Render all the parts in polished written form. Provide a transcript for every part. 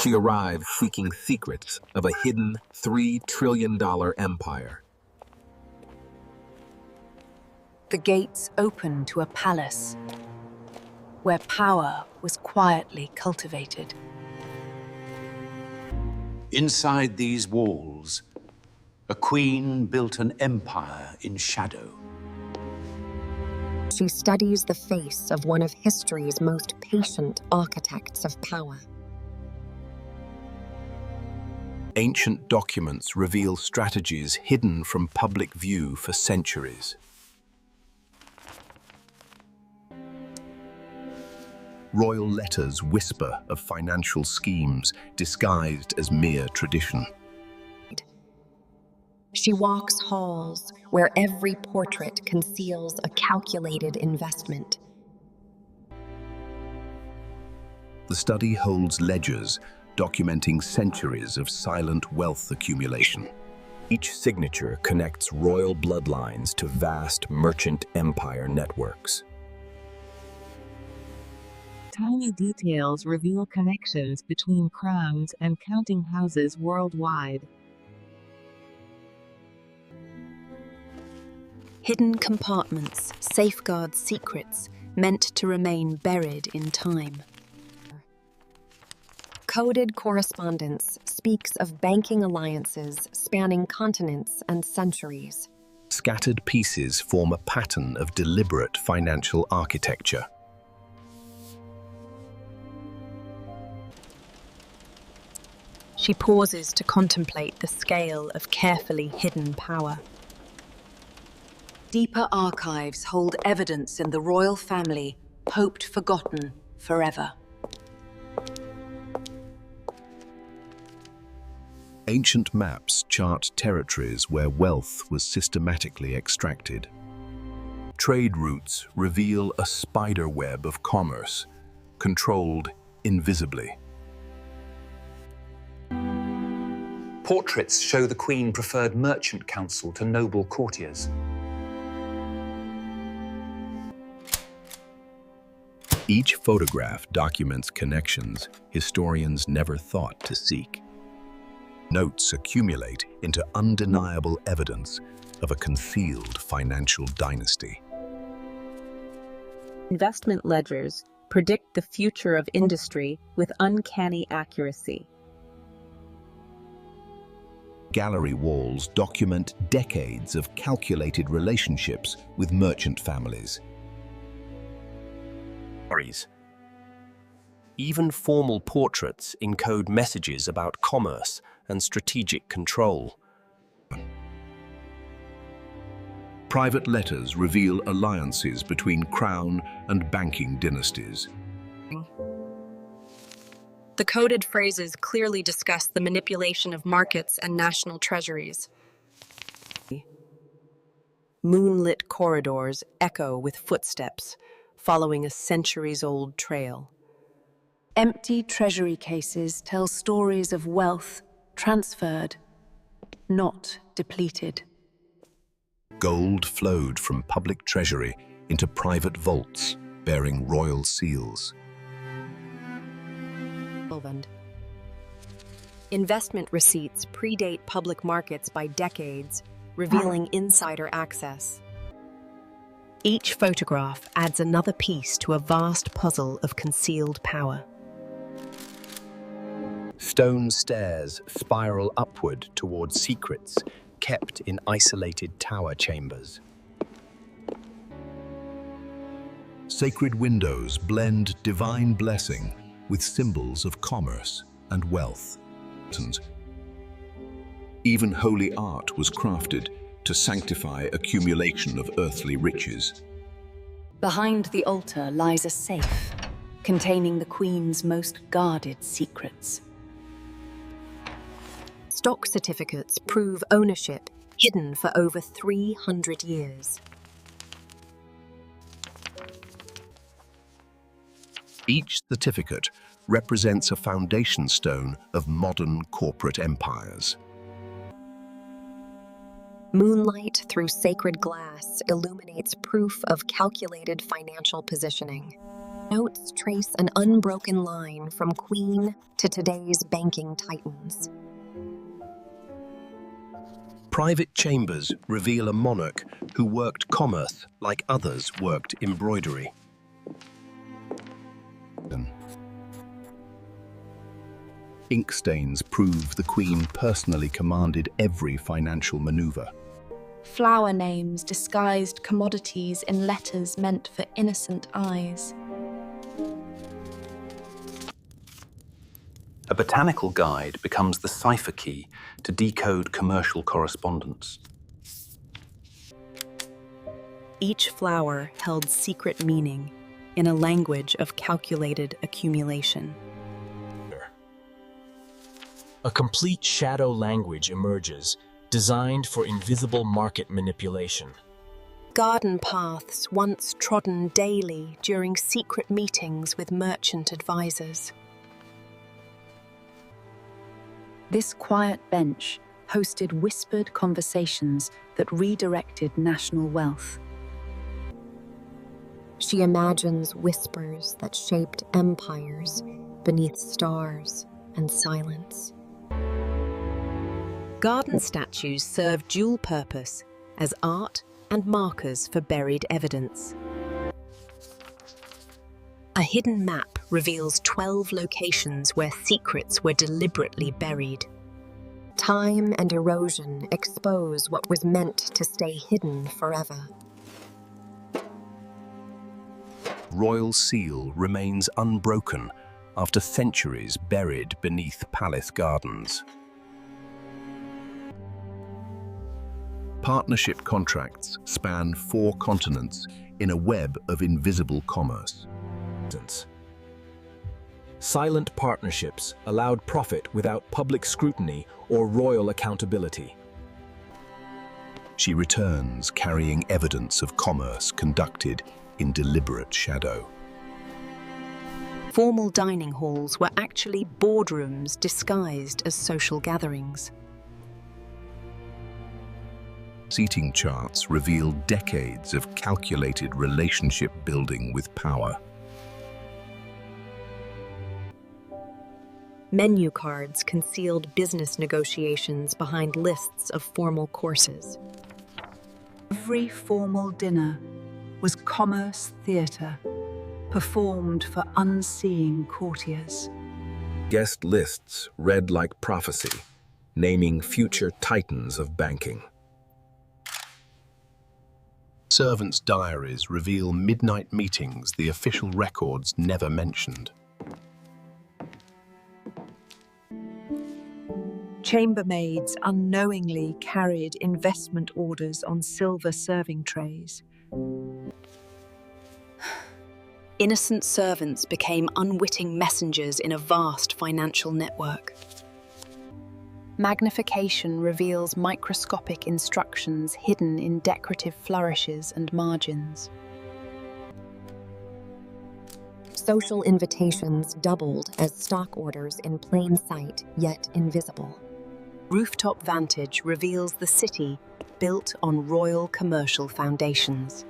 She arrived seeking secrets of a hidden $3 trillion empire. The gates opened to a palace where power was quietly cultivated. Inside these walls, a queen built an empire in shadow. She studies the face of one of history's most patient architects of power. Ancient documents reveal strategies hidden from public view for centuries. Royal letters whisper of financial schemes disguised as mere tradition. She walks halls where every portrait conceals a calculated investment. The study holds ledgers documenting centuries of silent wealth accumulation. Each signature connects royal bloodlines to vast merchant empire networks. Tiny details reveal connections between crowns and counting houses worldwide. Hidden compartments safeguard secrets meant to remain buried in time. Coded correspondence speaks of banking alliances spanning continents and centuries. Scattered pieces form a pattern of deliberate financial architecture. She pauses to contemplate the scale of carefully hidden power. Deeper archives hold evidence in the royal family, hoped forgotten forever. Ancient maps chart territories where wealth was systematically extracted. Trade routes reveal a spider web of commerce, controlled invisibly. Portraits show the Queen preferred merchant counsel to noble courtiers. Each photograph documents connections historians never thought to seek. Notes accumulate into undeniable evidence of a concealed financial dynasty. Investment ledgers predict the future of industry with uncanny accuracy. Gallery walls document decades of calculated relationships with merchant families. Even formal portraits encode messages about commerce and strategic control. Private letters reveal alliances between crown and banking dynasties. The coded phrases clearly discuss the manipulation of markets and national treasuries. Moonlit corridors echo with footsteps, following a centuries-old trail. Empty treasury cases tell stories of wealth transferred, not depleted. Gold flowed from public treasury into private vaults bearing royal seals. Investment receipts predate public markets by decades, revealing insider access. Each photograph adds another piece to a vast puzzle of concealed power. Stone stairs spiral upward towards secrets kept in isolated tower chambers. Sacred windows blend divine blessing with symbols of commerce and wealth. Even holy art was crafted to sanctify accumulation of earthly riches. Behind the altar lies a safe containing the Queen's most guarded secrets. Stock certificates prove ownership hidden for over 300 years. Each certificate represents a foundation stone of modern corporate empires. Moonlight through sacred glass illuminates proof of calculated financial positioning. Notes trace an unbroken line from queen to today's banking titans. Private chambers reveal a monarch who worked commerce like others worked embroidery. Ink stains prove the queen personally commanded every financial maneuver. Flower names disguised commodities in letters meant for innocent eyes. A botanical guide becomes the cipher key to decode commercial correspondence. Each flower held secret meaning in a language of calculated accumulation. A complete shadow language emerges, designed for invisible market manipulation. Garden paths once trodden daily during secret meetings with merchant advisors. This quiet bench hosted whispered conversations that redirected national wealth. She imagines whispers that shaped empires beneath stars and silence. Garden statues serve dual purpose as art and markers for buried evidence. A hidden map reveals 12 locations where secrets were deliberately buried. Time and erosion expose what was meant to stay hidden forever. Royal seal remains unbroken after centuries buried beneath palace gardens. Partnership contracts span 4 continents in a web of invisible commerce. Silent partnerships allowed profit without public scrutiny or royal accountability. She returns carrying evidence of commerce conducted in deliberate shadow. Formal dining halls were actually boardrooms disguised as social gatherings. Seating charts reveal decades of calculated relationship building with power. Menu cards concealed business negotiations behind lists of formal courses. Every formal dinner was commerce theatre, performed for unseeing courtiers. Guest lists read like prophecy, naming future titans of banking. Servants' diaries reveal midnight meetings the official records never mentioned. Chambermaids unknowingly carried investment orders on silver serving trays. Innocent servants became unwitting messengers in a vast financial network. Magnification reveals microscopic instructions hidden in decorative flourishes and margins. Social invitations doubled as stock orders in plain sight, yet invisible. Rooftop vantage reveals the city built on royal commercial foundations.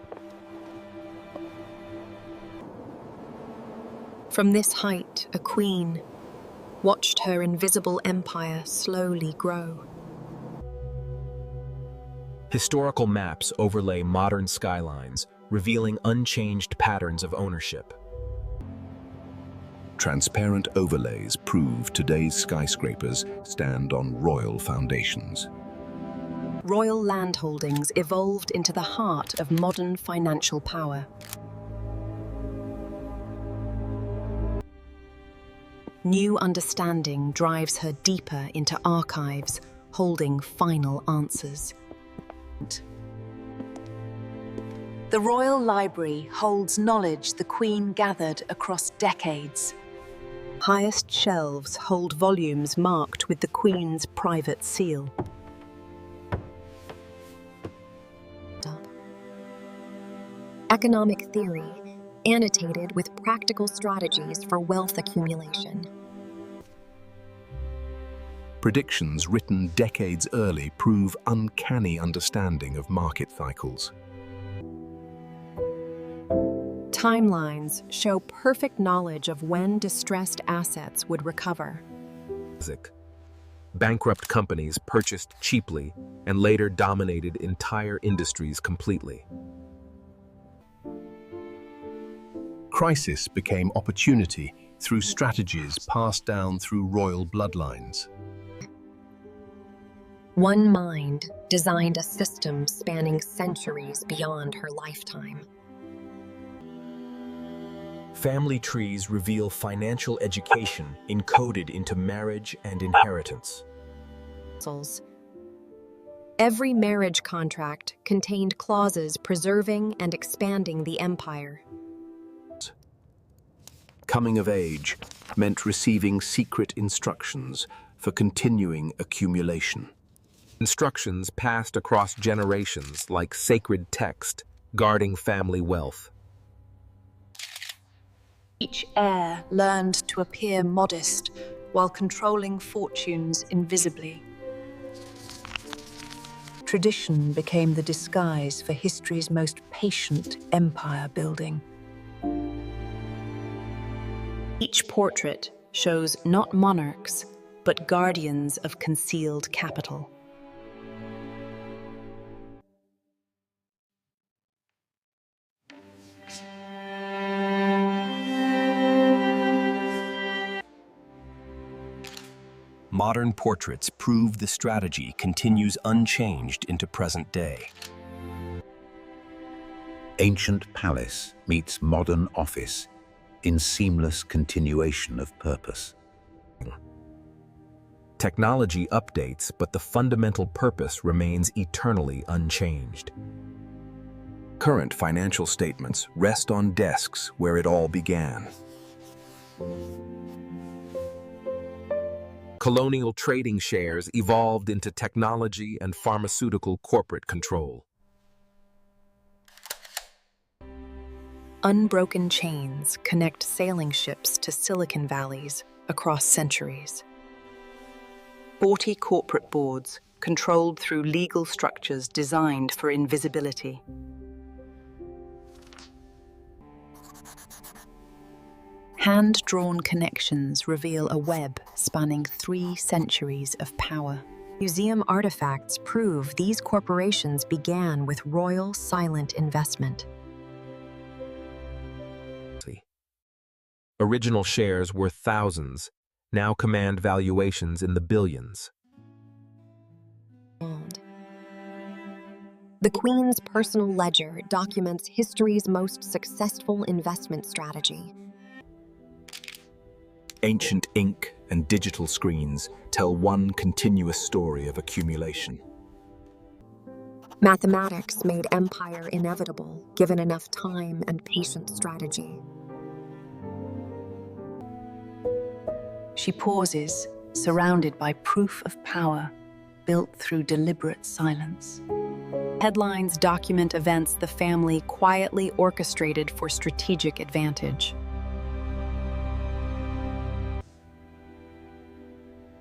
From this height, a queen watched her invisible empire slowly grow. Historical maps overlay modern skylines, revealing unchanged patterns of ownership. Transparent overlays prove today's skyscrapers stand on royal foundations. Royal landholdings evolved into the heart of modern financial power. New understanding drives her deeper into archives, holding final answers. The Royal Library holds knowledge the Queen gathered across decades. Highest shelves hold volumes marked with the Queen's private seal. Economic theory, annotated with practical strategies for wealth accumulation. Predictions written decades early prove uncanny understanding of market cycles. Timelines show perfect knowledge of when distressed assets would recover. Bankrupt companies purchased cheaply and later dominated entire industries completely. Crisis became opportunity through strategies passed down through royal bloodlines. One mind designed a system spanning centuries beyond her lifetime. Family trees reveal financial education encoded into marriage and inheritance. Every marriage contract contained clauses preserving and expanding the empire. Coming of age meant receiving secret instructions for continuing accumulation. Instructions passed across generations like sacred text, guarding family wealth. Each heir learned to appear modest while controlling fortunes invisibly. Tradition became the disguise for history's most patient empire building. Each portrait shows not monarchs, but guardians of concealed capital. Modern portraits prove the strategy continues unchanged into present day. Ancient palace meets modern office in seamless continuation of purpose. Technology updates, but the fundamental purpose remains eternally unchanged. Current financial statements rest on desks where it all began. Colonial trading shares evolved into technology and pharmaceutical corporate control. Unbroken chains connect sailing ships to Silicon Valleys across centuries. 40 corporate boards controlled through legal structures designed for invisibility. Hand-drawn connections reveal a web spanning 3 centuries of power. Museum artifacts prove these corporations began with royal silent investment. Original shares worth thousands now command valuations in the billions. The Queen's personal ledger documents history's most successful investment strategy. Ancient ink and digital screens tell one continuous story of accumulation. Mathematics made empire inevitable, given enough time and patient strategy. She pauses, surrounded by proof of power, built through deliberate silence. Headlines document events the family quietly orchestrated for strategic advantage.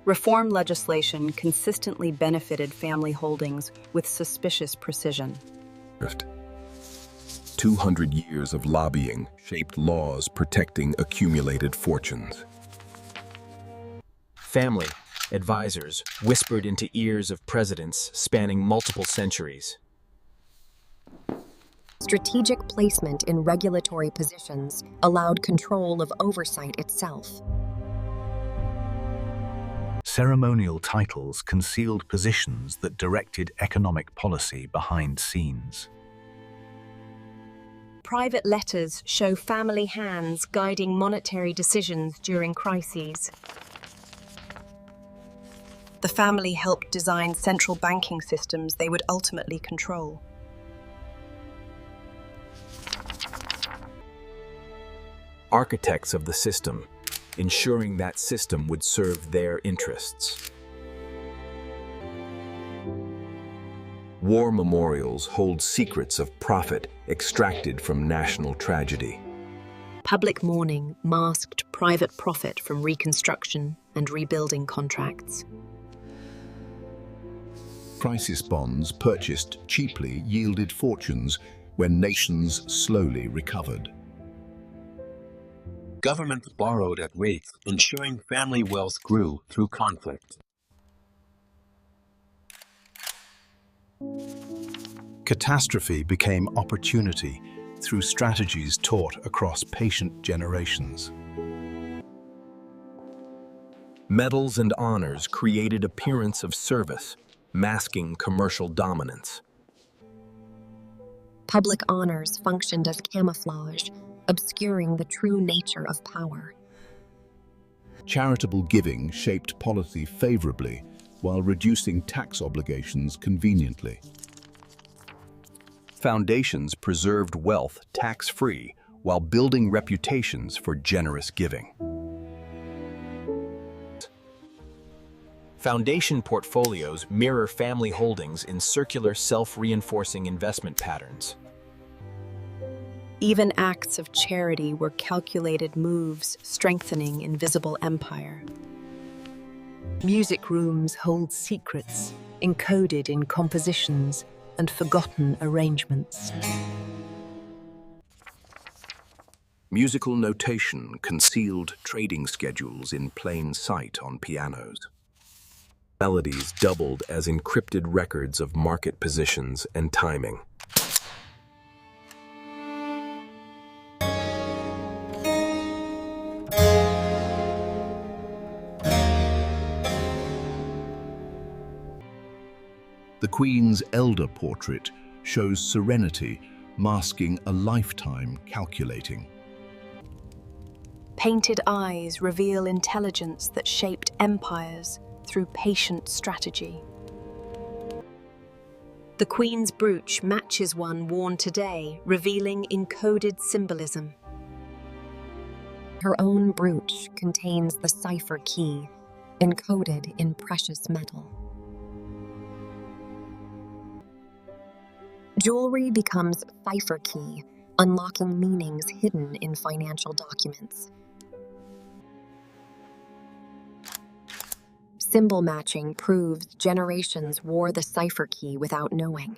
Reform legislation consistently benefited family holdings with suspicious precision. 200 years of lobbying shaped laws protecting accumulated fortunes. Family advisors whispered into ears of presidents spanning multiple centuries. Strategic placement in regulatory positions allowed control of oversight itself. Ceremonial titles concealed positions that directed economic policy behind scenes. Private letters show family hands guiding monetary decisions during crises. The family helped design central banking systems they would ultimately control. Architects of the system, ensuring that system would serve their interests. War memorials hold secrets of profit extracted from national tragedy. Public mourning masked private profit from reconstruction and rebuilding contracts. Crisis bonds purchased cheaply yielded fortunes when nations slowly recovered. Governments borrowed at rates, ensuring family wealth grew through conflict. Catastrophe became opportunity through strategies taught across patient generations. Medals and honors created appearance of service, masking commercial dominance. Public honors functioned as camouflage, obscuring the true nature of power. Charitable giving shaped policy favorably while reducing tax obligations conveniently. Foundations preserved wealth tax-free while building reputations for generous giving. Foundation portfolios mirror family holdings in circular self-reinforcing investment patterns. Even acts of charity were calculated moves strengthening invisible empire. Music rooms hold secrets encoded in compositions and forgotten arrangements. Musical notation concealed trading schedules in plain sight on pianos. Melodies doubled as encrypted records of market positions and timing. The Queen's elder portrait shows serenity, masking a lifetime calculating. Painted eyes reveal intelligence that shaped empires through patient strategy. The Queen's brooch matches one worn today, revealing encoded symbolism. Her own brooch contains the cipher key, encoded in precious metal. Jewelry becomes cipher key, unlocking meanings hidden in financial documents. Symbol matching proves generations wore the cipher key without knowing.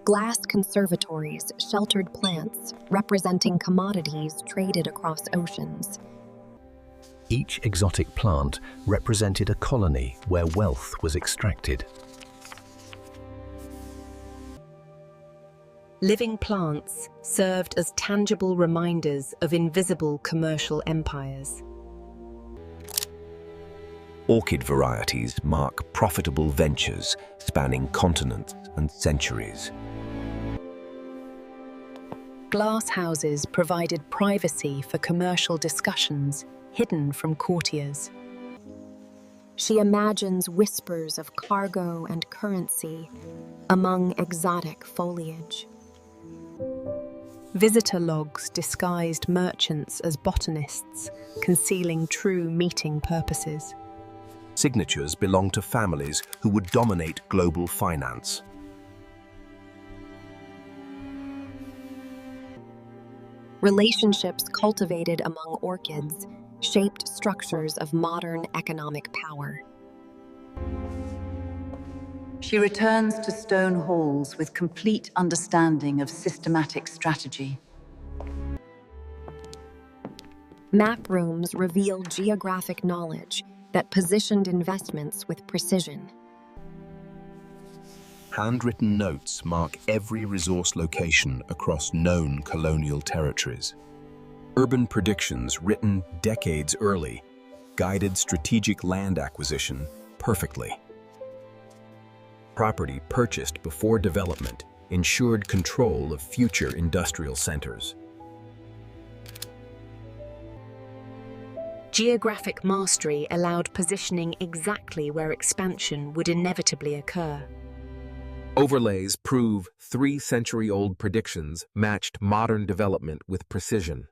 Glass conservatories sheltered plants, representing commodities traded across oceans. Each exotic plant represented a colony where wealth was extracted. Living plants served as tangible reminders of invisible commercial empires. Orchid varieties mark profitable ventures spanning continents and centuries. Glass houses provided privacy for commercial discussions hidden from courtiers. She imagines whispers of cargo and currency among exotic foliage. Visitor logs disguised merchants as botanists, concealing true meeting purposes. Signatures belong to families who would dominate global finance. Relationships cultivated among orchids shaped structures of modern economic power. She returns to stone halls with complete understanding of systematic strategy. Map rooms reveal geographic knowledge that positioned investments with precision. Handwritten notes mark every resource location across known colonial territories. Urban predictions written decades early guided strategic land acquisition perfectly. Property purchased before development ensured control of future industrial centers. Geographic mastery allowed positioning exactly where expansion would inevitably occur. Overlays prove 3-century-old predictions matched modern development with precision.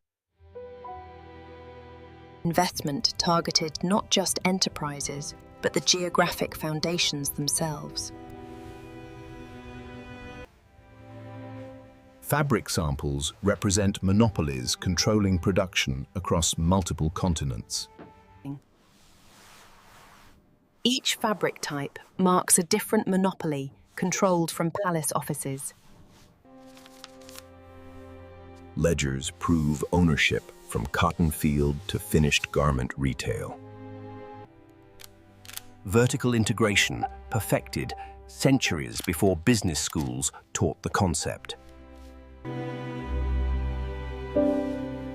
Investment targeted not just enterprises, but the geographic foundations themselves. Fabric samples represent monopolies controlling production across multiple continents. Each fabric type marks a different monopoly controlled from palace offices. Ledgers prove ownership from cotton field to finished garment retail. Vertical integration perfected centuries before business schools taught the concept.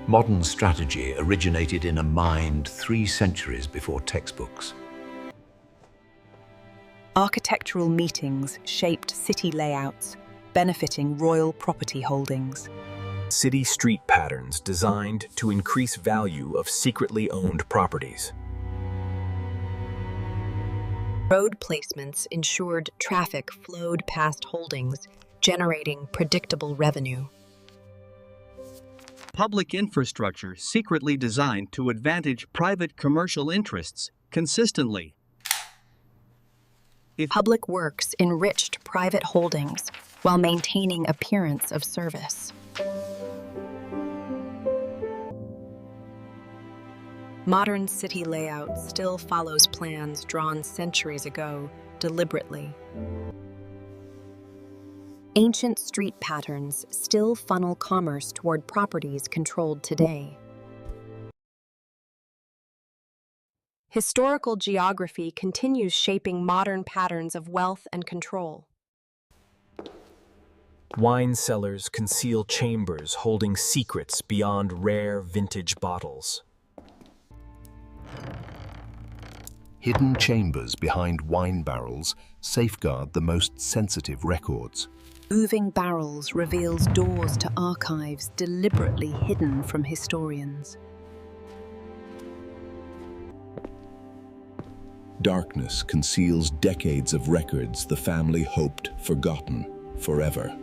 Modern strategy originated in a mind 3 centuries before textbooks. Architectural meetings shaped city layouts, benefiting royal property holdings. City street patterns designed to increase value of secretly owned properties. Road placements ensured traffic flowed past holdings, generating predictable revenue. Public infrastructure secretly designed to advantage private commercial interests consistently. Public works enriched private holdings while maintaining appearance of service. Modern city layout still follows plans drawn centuries ago, deliberately. Ancient street patterns still funnel commerce toward properties controlled today. Historical geography continues shaping modern patterns of wealth and control. Wine cellars conceal chambers holding secrets beyond rare vintage bottles. Hidden chambers behind wine barrels safeguard the most sensitive records. Moving barrels reveals doors to archives deliberately hidden from historians. Darkness conceals decades of records the family hoped forgotten forever.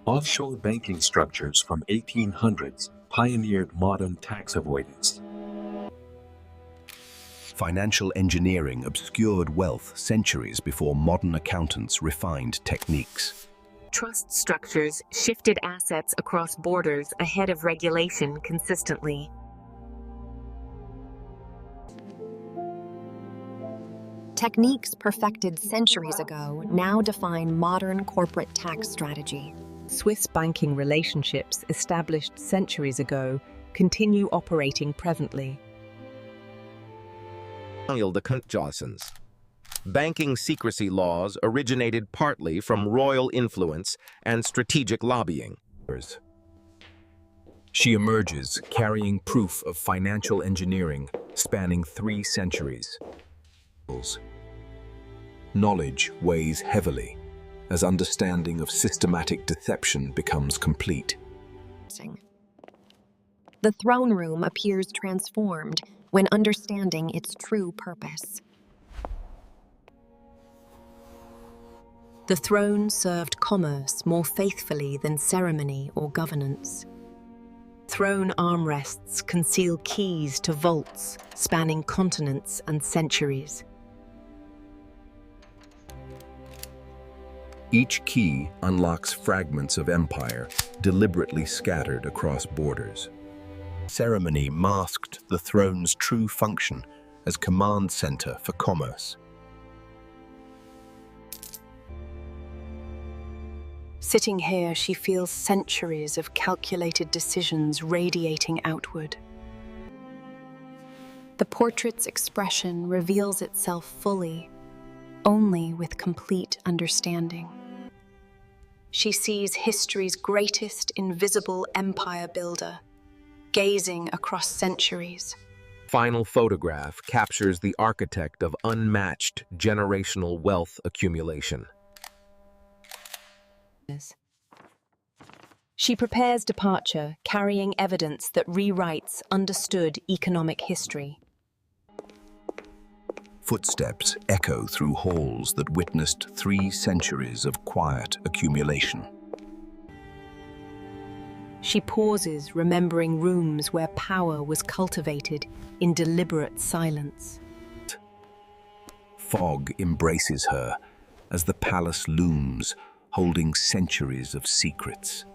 Offshore banking structures from 1800s pioneered modern tax avoidance. Financial engineering obscured wealth centuries before modern accountants refined techniques. Trust structures shifted assets across borders ahead of regulation consistently. Techniques perfected centuries ago now define modern corporate tax strategy. Swiss banking relationships established centuries ago continue operating presently. The Kuntjossens. Banking secrecy laws originated partly from royal influence and strategic lobbying. She emerges carrying proof of financial engineering spanning 3 centuries. Knowledge weighs heavily as understanding of systematic deception becomes complete. The throne room appears transformed when understanding its true purpose. The throne served commerce more faithfully than ceremony or governance. Throne armrests conceal keys to vaults spanning continents and centuries. Each key unlocks fragments of empire deliberately scattered across borders. Ceremony masked the throne's true function as command center for commerce. Sitting here, she feels centuries of calculated decisions radiating outward. The portrait's expression reveals itself fully, only with complete understanding. She sees history's greatest invisible empire builder, gazing across centuries. Final photograph captures the architect of unmatched generational wealth accumulation. She prepares departure, carrying evidence that rewrites understood economic history. Footsteps echo through halls that witnessed 3 centuries of quiet accumulation. She pauses, remembering rooms where power was cultivated in deliberate silence. Fog embraces her as the palace looms, holding centuries of secrets.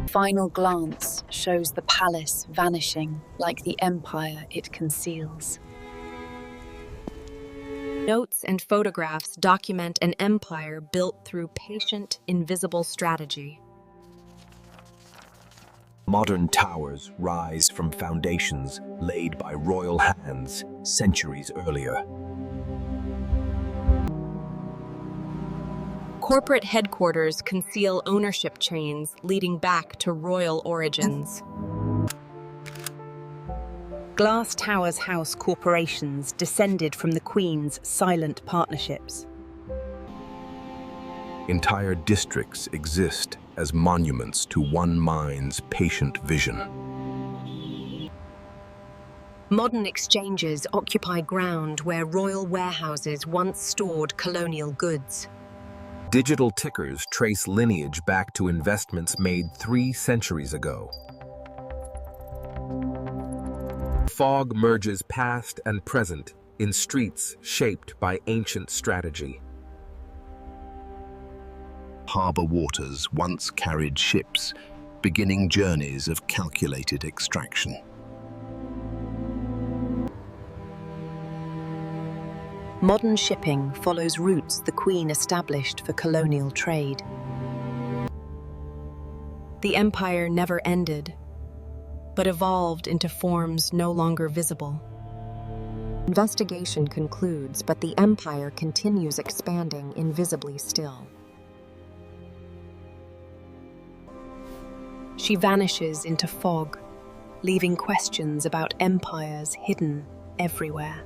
Final glance shows the palace vanishing like the empire it conceals. Notes and photographs document an empire built through patient, invisible strategy. Modern towers rise from foundations laid by royal hands centuries earlier. Corporate headquarters conceal ownership chains leading back to royal origins. Glass towers house corporations descended from the Queen's silent partnerships. Entire districts exist as monuments to one mind's patient vision. Modern exchanges occupy ground where royal warehouses once stored colonial goods. Digital tickers trace lineage back to investments made 3 centuries ago. Fog merges past and present in streets shaped by ancient strategy. Harbor waters once carried ships, beginning journeys of calculated extraction. Modern shipping follows routes the Queen established for colonial trade. The empire never ended, but evolved into forms no longer visible. Investigation concludes, but the empire continues expanding invisibly still. She vanishes into fog, leaving questions about empires hidden everywhere.